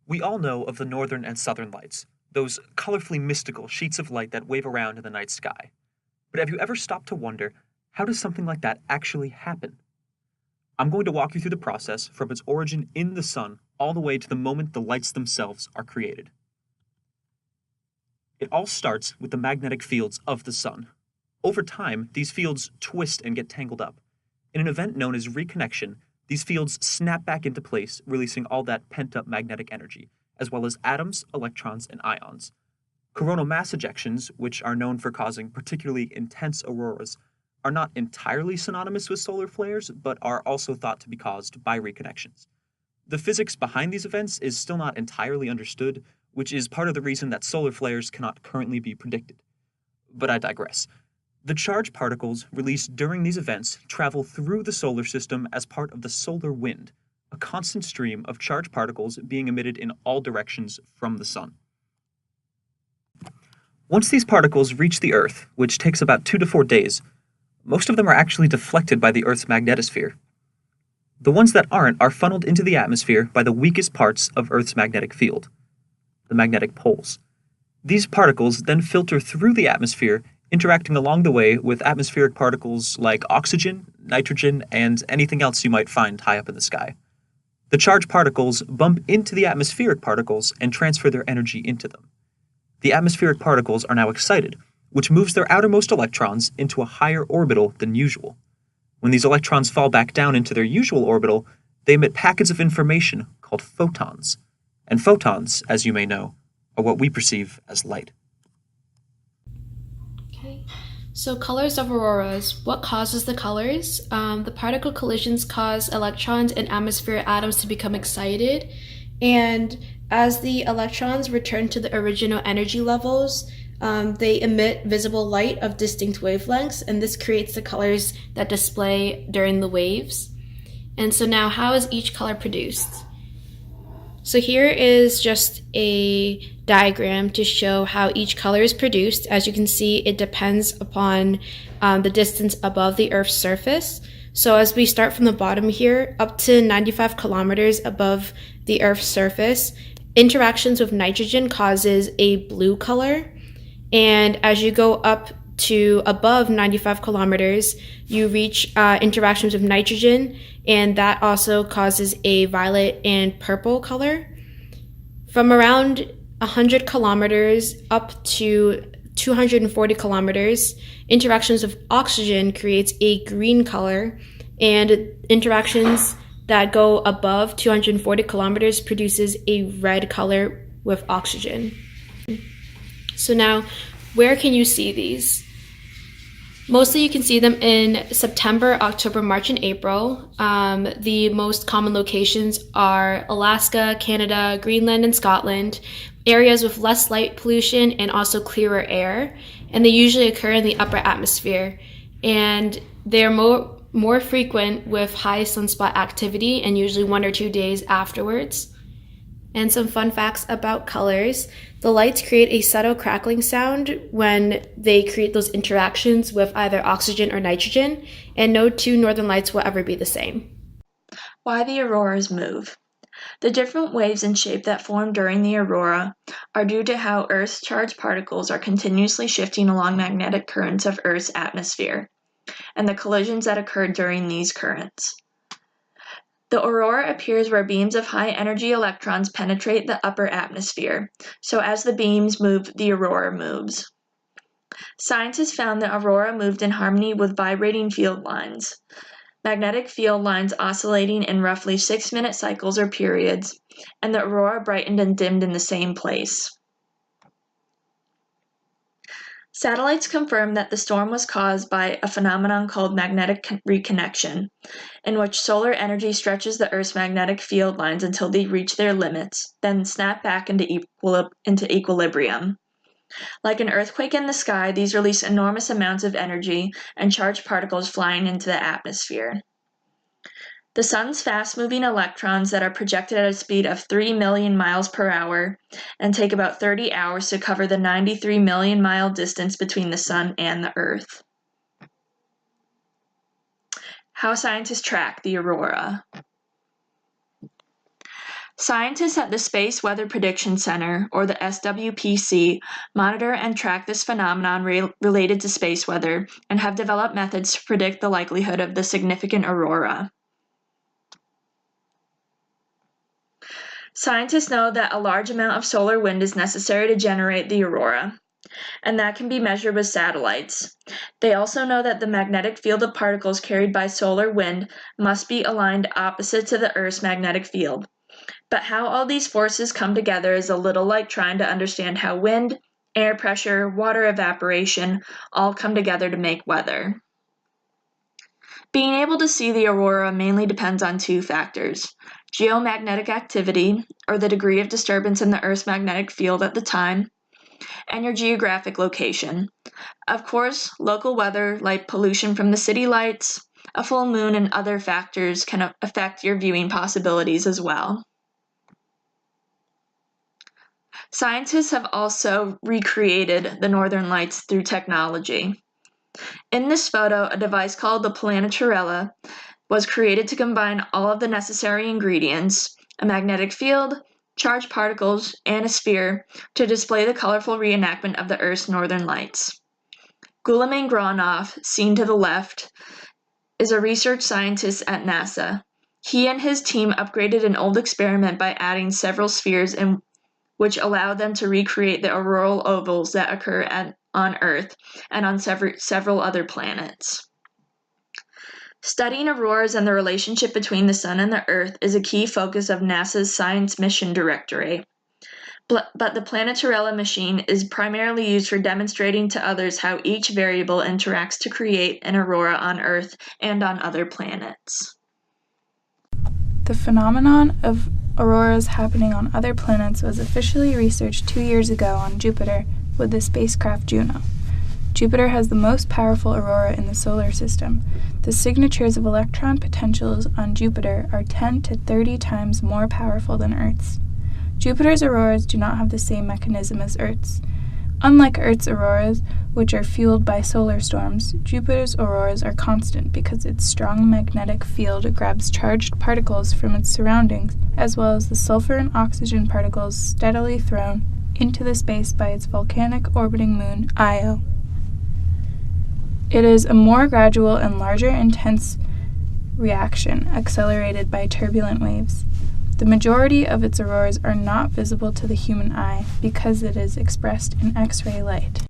We all know of the northern and southern lights, those colorfully mystical sheets of light that wave around in the night sky. But have you ever stopped to wonder, how does something like that actually happen? I'm going to walk you through the process from its origin in the sun all the way to the moment the lights themselves are created. It all starts with the magnetic fields of the sun. Over time, these fields twist and get tangled up. In an event known as reconnection, these fields snap back into place, releasing all that pent up magnetic energy, as well as atoms, electrons, and ions. Coronal mass ejections, which are known for causing particularly intense auroras, are not entirely synonymous with solar flares, but are also thought to be caused by reconnections. The physics behind these events is still not entirely understood, which is part of the reason that solar flares cannot currently be predicted. But I digress. The charged particles released during these events travel through the solar system as part of the solar wind, a constant stream of charged particles being emitted in all directions from the sun. Once these particles reach the Earth, which takes about 2 to 4 days, most of them are actually deflected by the Earth's magnetosphere. The ones that aren't are funneled into the atmosphere by the weakest parts of Earth's magnetic field, the magnetic poles. These particles then filter through the atmosphere, interacting along the way with atmospheric particles like oxygen, nitrogen, and anything else you might find high up in the sky. The charged particles bump into the atmospheric particles and transfer their energy into them. The atmospheric particles are now excited, which moves their outermost electrons into a higher orbital than usual. When these electrons fall back down into their usual orbital, they emit packets of information called photons. And photons, as you may know, are what we perceive as light. Okay. So colors of auroras. What causes the colors? The particle collisions cause electrons and atmosphere atoms to become excited. And as the electrons return to the original energy levels, they emit visible light of distinct wavelengths, and this creates the colors that display during the waves. And so now, how is each color produced? So here is just a diagram to show how each color is produced. As you can see, it depends upon the distance above the Earth's surface. So as we start from the bottom here, up to 95 kilometers above the Earth's surface, interactions with nitrogen causes a blue color. And as you go up to above 95 kilometers, you reach interactions with nitrogen, and that also causes a violet and purple color. From around 100 kilometers up to 240 kilometers, interactions with oxygen creates a green color, and interactions that go above 240 kilometers produces a red color with oxygen. So now, where can you see these? Mostly you can see them in September, October, March, and April. The most common locations are Alaska, Canada, Greenland, and Scotland, areas with less light pollution and also clearer air. And they usually occur in the upper atmosphere. And they're more frequent with high sunspot activity and usually 1 or 2 days afterwards. And some fun facts about colors. The lights create a subtle crackling sound when they create those interactions with either oxygen or nitrogen, and no two northern lights will ever be the same. Why the auroras move. The different waves and shape that form during the aurora are due to how Earth's charged particles are continuously shifting along magnetic currents of Earth's atmosphere, and the collisions that occur during these currents. The aurora appears where beams of high-energy electrons penetrate the upper atmosphere, so as the beams move, the aurora moves. Scientists found the aurora moved in harmony with vibrating field lines, magnetic field lines oscillating in roughly 6-minute cycles or periods, and the aurora brightened and dimmed in the same place. Satellites confirmed that the storm was caused by a phenomenon called magnetic reconnection, in which solar energy stretches the Earth's magnetic field lines until they reach their limits, then snap back into equilibrium. Like an earthquake in the sky, these release enormous amounts of energy and charged particles flying into the atmosphere. The sun's fast-moving electrons that are projected at a speed of 3 million miles per hour and take about 30 hours to cover the 93 million mile distance between the sun and the Earth. How scientists track the aurora. Scientists at the Space Weather Prediction Center, or the SWPC, monitor and track this phenomenon related to space weather and have developed methods to predict the likelihood of the significant aurora. Scientists know that a large amount of solar wind is necessary to generate the aurora, and that can be measured with satellites. They also know that the magnetic field of particles carried by solar wind must be aligned opposite to the Earth's magnetic field. But how all these forces come together is a little like trying to understand how wind, air pressure, water evaporation all come together to make weather. Being able to see the aurora mainly depends on two factors: geomagnetic activity, or the degree of disturbance in the Earth's magnetic field at the time, and your geographic location. Of course, local weather like pollution from the city lights, a full moon, and other factors can affect your viewing possibilities as well. Scientists have also recreated the northern lights through technology. In this photo, a device called the Planetarella was created to combine all of the necessary ingredients: a magnetic field, charged particles, and a sphere, to display the colorful reenactment of the Earth's northern lights. Guillaume Gronhoff, seen to the left, is a research scientist at NASA. He and his team upgraded an old experiment by adding several spheres which allowed them to recreate the auroral ovals that occur on Earth and on several other planets. Studying auroras and the relationship between the Sun and the Earth is a key focus of NASA's Science Mission Directorate. But the Planetarella machine is primarily used for demonstrating to others how each variable interacts to create an aurora on Earth and on other planets. The phenomenon of auroras happening on other planets was officially researched 2 years ago on Jupiter with the spacecraft Juno. Jupiter has the most powerful aurora in the solar system. The signatures of electron potentials on Jupiter are 10 to 30 times more powerful than Earth's. Jupiter's auroras do not have the same mechanism as Earth's. Unlike Earth's auroras, which are fueled by solar storms, Jupiter's auroras are constant because its strong magnetic field grabs charged particles from its surroundings, as well as the sulfur and oxygen particles steadily thrown into the space by its volcanic orbiting moon, Io. It is a more gradual and larger intense reaction, accelerated by turbulent waves. The majority of its auroras are not visible to the human eye because it is expressed in X-ray light.